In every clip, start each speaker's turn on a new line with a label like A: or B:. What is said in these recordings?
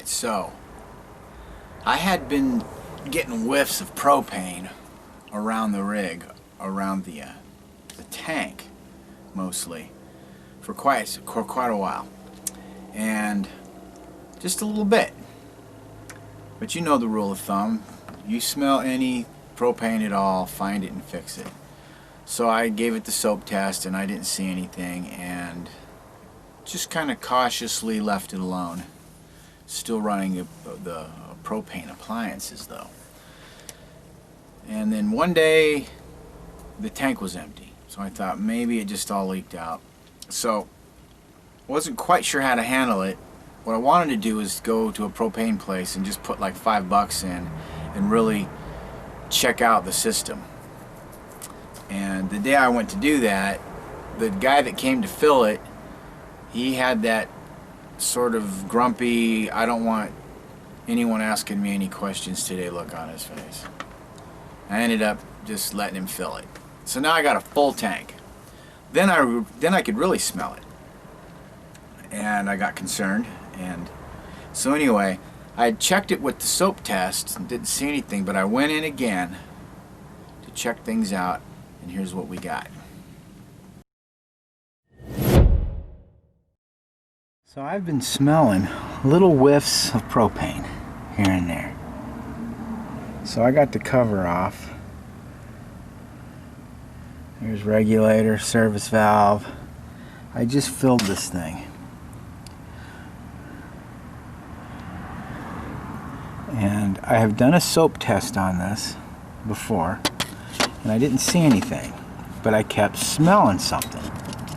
A: Alright, so I had been getting whiffs of propane around the rig, around the tank mostly, for quite a while, and just a little bit. But you know the rule of thumb: you smell any propane at all, find it and fix it. So I gave it the soap test and I didn't see anything, and just kind of cautiously left it alone. Still running the propane appliances though. And then one day the tank was empty, so I thought maybe it just all leaked out. So wasn't quite sure how to handle it. What I wanted to do is go to a propane place and just put like $5 in and really check out the system. And the day I went to do that, the guy that came to fill it, he had that sort of grumpy, I don't want anyone asking me any questions today look on his face. I ended up just letting him fill it. So now I got a full tank. Then I could really smell it, and I got concerned. And so anyway, I had checked it with the soap test and didn't see anything, but I went in again to check things out, and here's what we got. So I've been smelling little whiffs of propane here and there. So I got the cover off. There's regulator, service valve. I just filled this thing. And I have done a soap test on this before, and I didn't see anything, but I kept smelling something.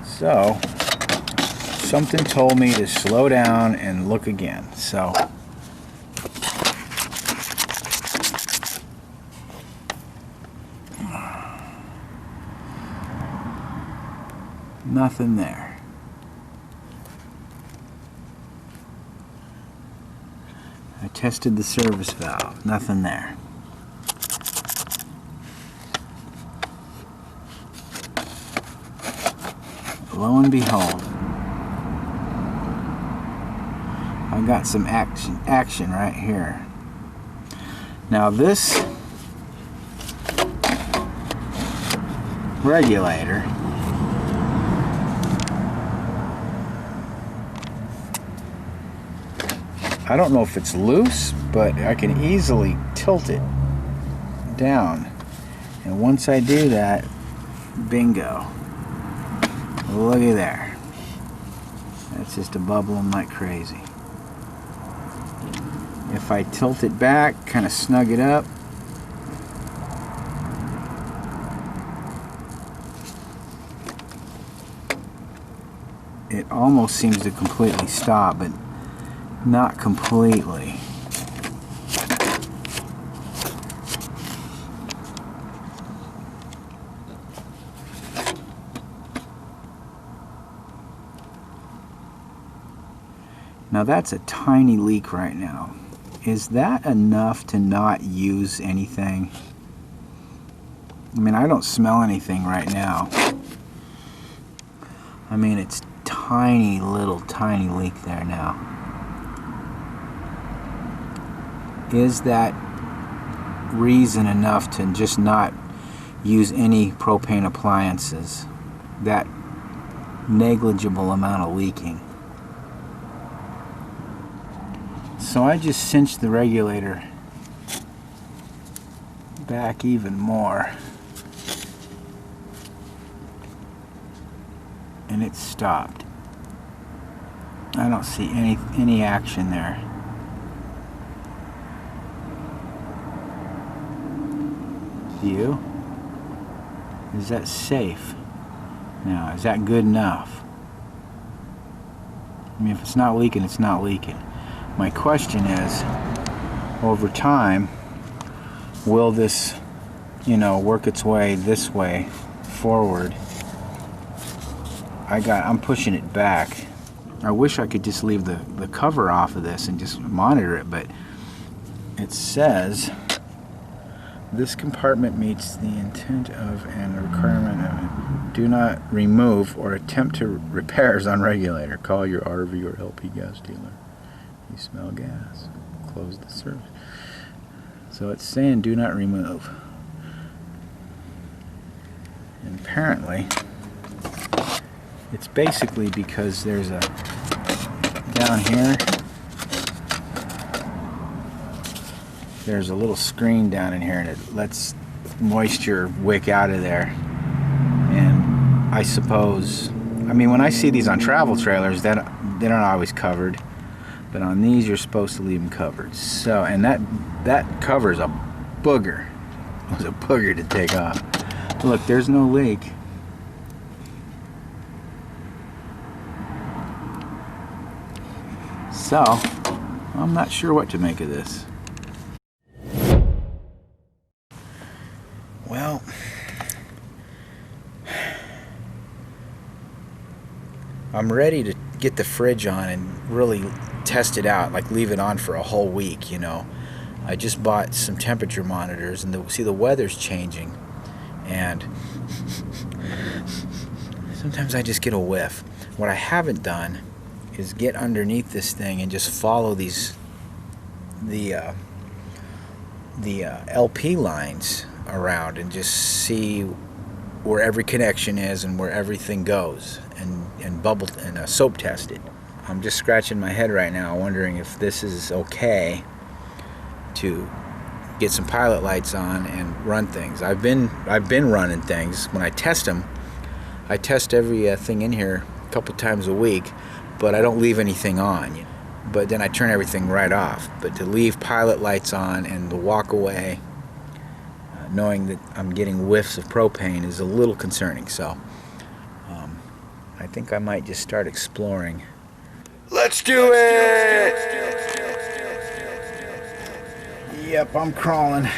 A: So something told me to slow down and look again. So nothing there. I tested the service valve, nothing there. Lo and behold, I got some action right here. Now this regulator I don't know if it's loose, but I can easily tilt it down. And once I do that, bingo. Look at there. That's just a bubbling like crazy. If I tilt it back, kind of snug it up, it almost seems to completely stop, but not completely. Now that's a tiny leak right now. Is that enough to not use anything? I mean, I don't smell anything right now. I mean, it's tiny leak there now. Is that reason enough to just not use any propane appliances? That negligible amount of leaking. So I just cinched the regulator back even more, and it stopped. I don't see any action there. Do you? Is that safe? Now, is that good enough? I mean, if it's not leaking, it's not leaking. My question is, over time, will this, work its way this way forward? I'm pushing it back. I wish I could just leave the cover off of this and just monitor it, but it says this compartment meets the intent of and the requirement of it. Do not remove or attempt to repairs on regulator. Call your RV or LP gas dealer.
B: You smell gas. Close the service. So it's saying do not remove. And apparently it's basically because there's a down here there's a little screen down in here and it lets moisture wick out of there. And I suppose, I mean, when I see these on travel trailers, they're not always covered, but on these you're supposed to leave them covered. So, and that covers a booger. It was a booger to take off. Look, there's no leak. So, I'm not sure what to make of this. Well, I'm ready to get the fridge on and really test it out, like leave it on for a whole week, you know. I just bought some temperature monitors, and see, the weather's changing, and sometimes I just get a whiff. What I haven't done is get underneath this thing and just follow the LP lines around and just see where every connection is and where everything goes, and bubble and soap test it. I'm just scratching my head right now wondering if this is okay to get some pilot lights on and run things. I've been running things. When I test them, I test every thing in here a couple times a week, but I don't leave anything on. But then I turn everything right off. But to leave pilot lights on and to walk away knowing that I'm getting whiffs of propane is a little concerning. So I think I might just start exploring. Let's do it! Yep, I'm crawling.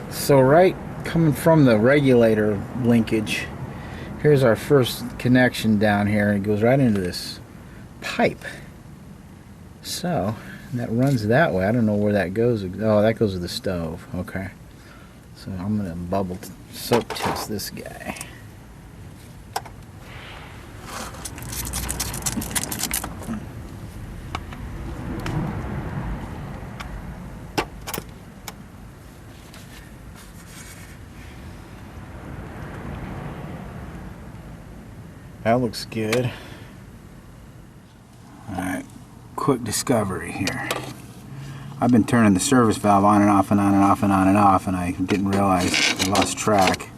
B: So right coming from the regulator linkage, here's our first connection down here, and it goes right into this pipe. So that runs that way. I don't know where that goes. Oh, that goes to the stove. Okay. So I'm gonna bubble soap test this guy. That looks good. Alright, quick discovery here. I've been turning the service valve on and off and on and off and on and off, and I didn't realize I lost track.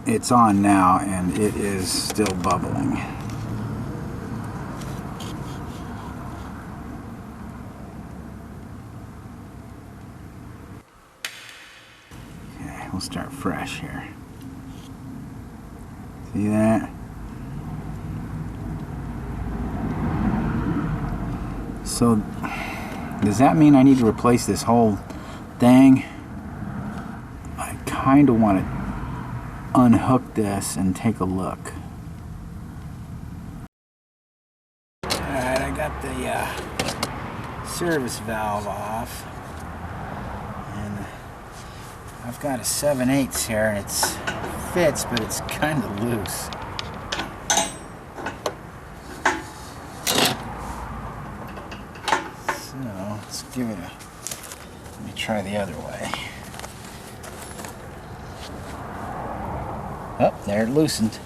B: It's on now, and it is still bubbling. Okay, we'll start fresh here. See that? So, does that mean I need to replace this whole thing? I kind of want to unhook this and take a look. Alright, I got the service valve off, and I've got a 7/8 here, and it fits, but it's kind of loose. Let's give it let me try the other way. Oh, there it loosened.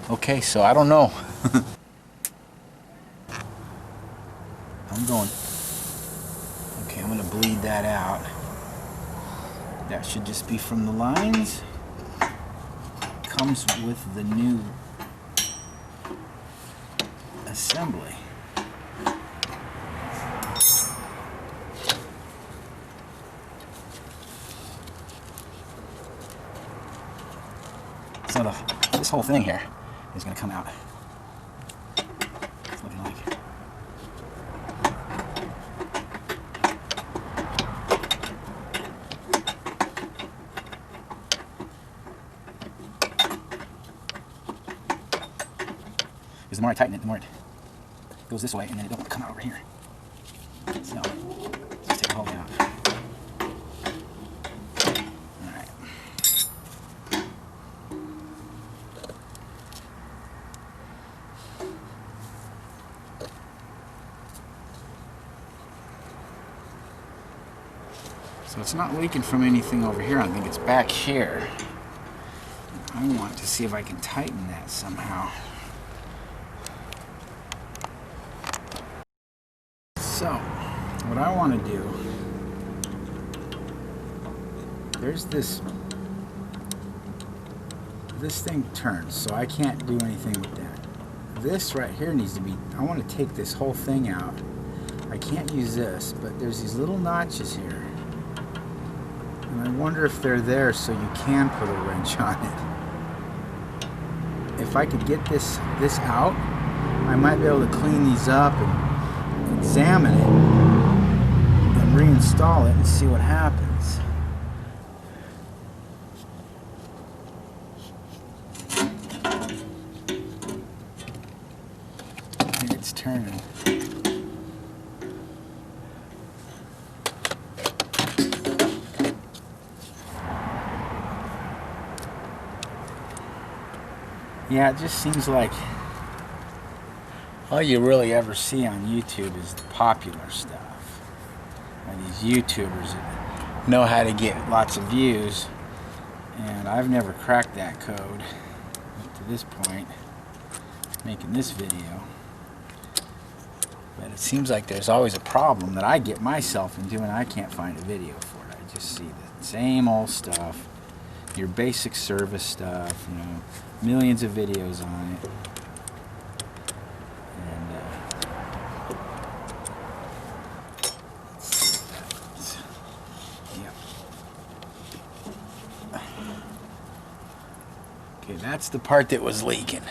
B: Okay, so I don't know. I'm going. Okay, I'm going to bleed that out. That should just be from the lines. Comes with the new assembly. So this whole thing here is going to come out. It's looking like. Because the more I tighten it, the more it goes this way, and then it don't come out over here. So let's take the whole thing out.
A: So it's not leaking from anything over here. I think it's back here. I want to see if I can tighten that somehow. So, what I want to do, there's this thing turns, so I can't do anything with that. This right here needs to be, I want to take this whole thing out. I can't use this, but there's these little notches here. And I wonder if they're there so you can put a wrench on it. If I could get this out, I might be able to clean these up and examine it and reinstall it and see what happens. I think it's turning. Yeah, it just seems like all you really ever see on YouTube is the popular stuff. And these YouTubers that know how to get lots of views, and I've never cracked that code up to this point, making this video. But it seems like there's always a problem that I get myself into, and I can't find a video for it. I just see the same old stuff, your basic service stuff, you know, millions of videos on it. And let's see what that is. Yep. Okay, that's the part that was leaking.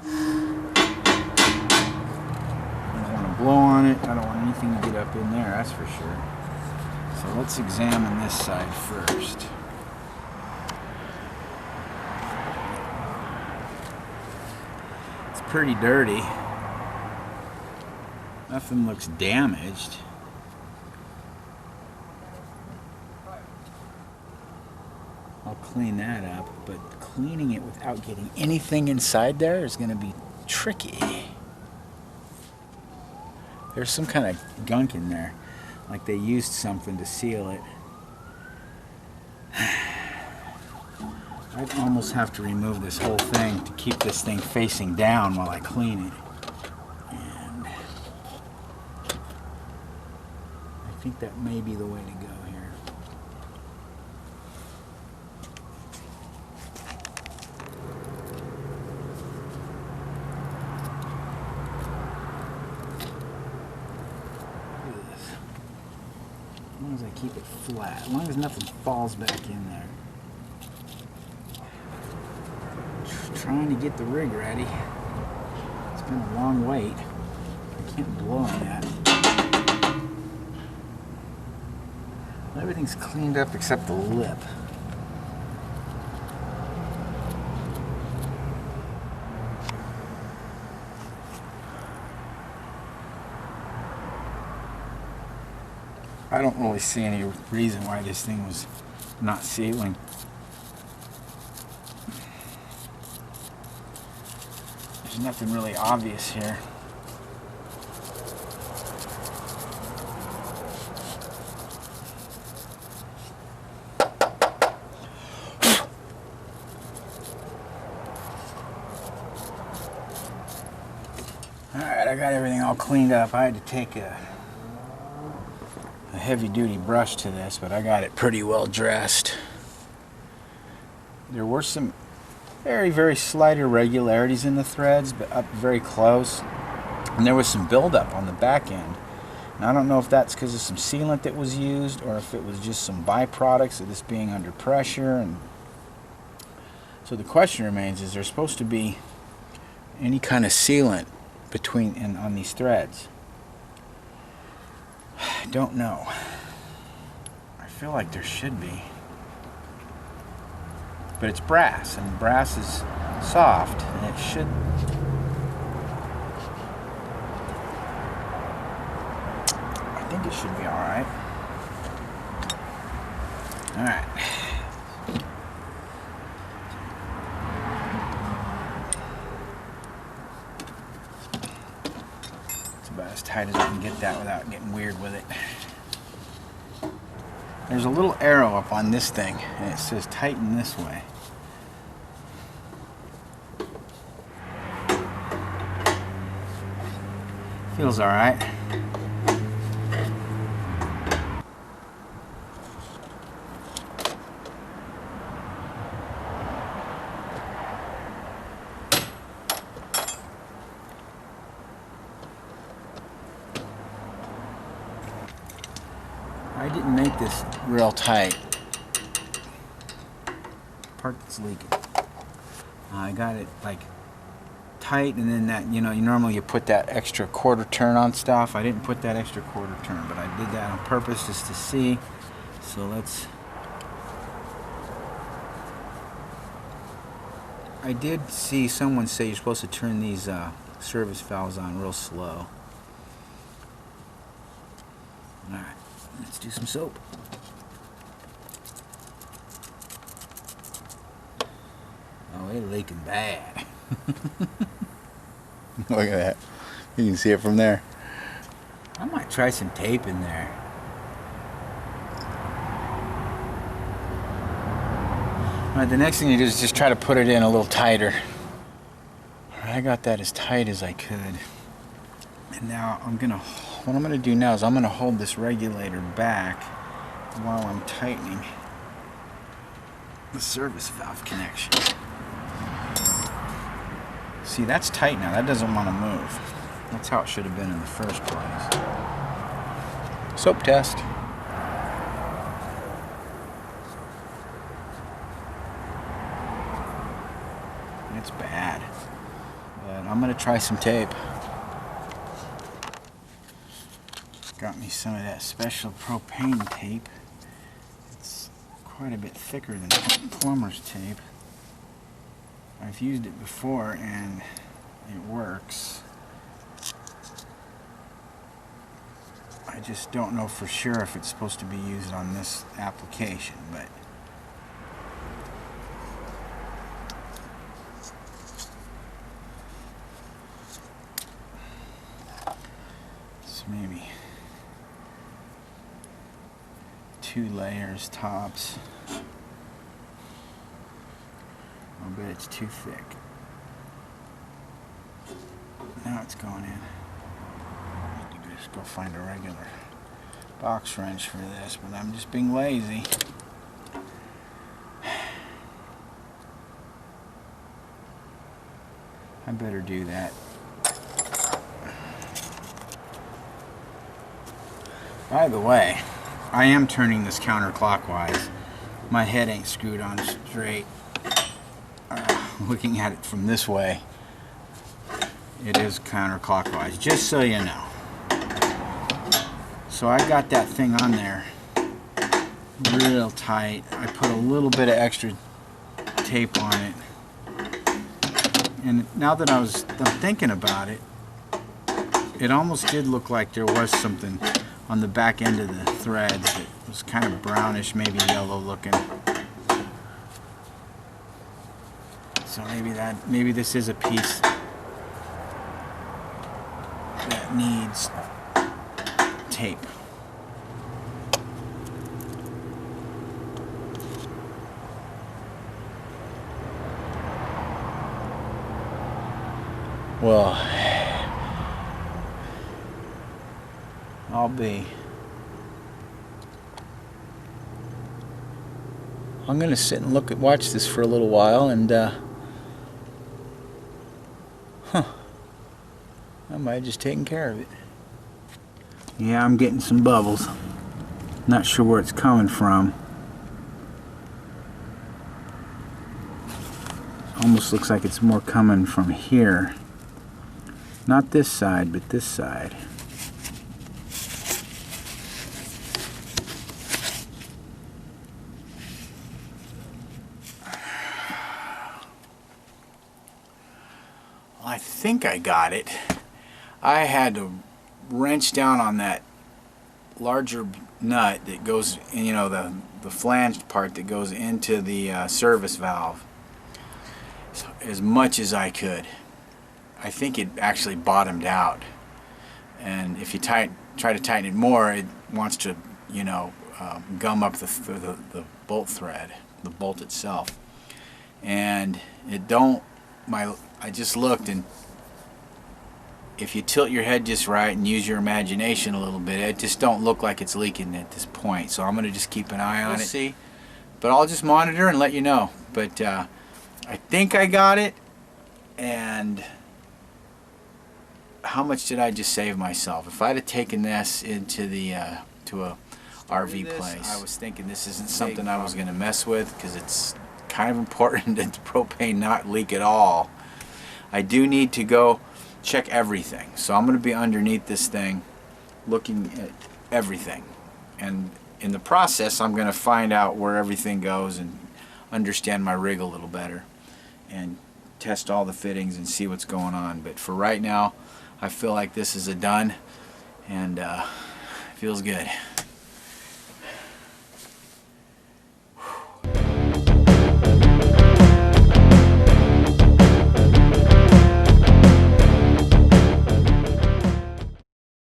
A: I don't want to blow on it. I don't want anything to get up in there, that's for sure. So let's examine this side first. Pretty dirty. Nothing looks damaged. I'll clean that up, but cleaning it without getting anything inside there is going to be tricky. There's some kind of gunk in there, like they used something to seal it. I'd almost have to remove this whole thing to keep this thing facing down while I clean it. And I think that may be the way to go here. Look at this. As long as I keep it flat, as long as nothing falls back in there. Trying to get the rig ready. It's been a long wait. I can't blow on that. Everything's cleaned up except the lip. I don't really see any reason why this thing was not sealing. There's nothing really obvious here. Alright, I got everything all cleaned up. I had to take a heavy-duty brush to this, but I got it pretty well dressed. There were some very, very slight irregularities in the threads, but up very close. And there was some buildup on the back end. And I don't know if that's because of some sealant that was used or if it was just some byproducts of this being under pressure. And so the question remains, is there supposed to be any kind of sealant between and on these threads? I don't know. I feel like there should be. But it's brass, and brass is soft, and it should... I think it should be alright. Alright. It's about as tight as I can get that without getting weird with it.
B: There's a little arrow up on this thing, and it says tighten this way. Feels all right. I didn't make this real tight. Part that's leaking. I got it like tight, and then that, you know, normally you put that extra quarter turn on stuff. I didn't put that extra quarter turn, but I did that on purpose just to see. So let's. I did see someone say you're supposed to turn these service valves on real slow. Alright, let's do some soap. Oh, it's leaking bad. Look at that. You can see it from there. I might try some tape in there. Alright, the next thing you do is just try to put it in a little tighter. Alright, I got that as tight as I could. And now what I'm gonna do now is I'm gonna hold this regulator back while I'm tightening the service valve connection. See, that's tight now. That doesn't want to move. That's how it should have been in the first place. Soap test. It's bad. But I'm going to try some tape. Got me some of that special propane tape. It's quite a bit thicker than plumber's tape. I've used it before and it works. I just don't know for sure if it's supposed to be used on this application, but it's maybe 2 layers tops. I bet it's too thick. Now it's going in. I need to just go find a regular box wrench for this, but I'm just being lazy. I better do that. By the way, I am turning this counterclockwise. My head ain't screwed on straight. Looking at it from this way, it is counterclockwise, just so you know. So I got that thing on there real tight. I put a little bit of extra tape on it, and now that I'm thinking about it, it almost did look like there was something on the back end of the threads that was kind of brownish, maybe yellow looking. So maybe this is a piece that needs tape. Well, I'm gonna sit and watch this for a little while, and I might have just taken care of it. Yeah, I'm getting some bubbles. Not sure where it's coming from. Almost looks like it's more coming from here. Not this side, but this side. I think I got it. I had to wrench down on that larger nut that goes in, you know, the flanged part that goes into the service valve, so, as much as I could. I think it actually bottomed out, and if you try to tighten it more, it wants to, you know,
A: gum up the bolt thread, the bolt itself, and I just looked, and if you tilt your head just right and use your imagination a little bit, it just don't look like it's leaking at this point. So I'm going to just keep an eye on it. See, but I'll just monitor and let you know. But I think I got it. And how much did I just save myself? If I'd have taken this into the to a RV place, I was thinking this isn't something I was going to mess with, because it's kind of important that the propane not leak at all. I do need to go check everything, so I'm going to be underneath this thing looking at everything, and in the process I'm going to find out where everything goes and understand my rig a little better and test all the fittings and see what's going on. But for right now, I feel like this is a done, and feels good.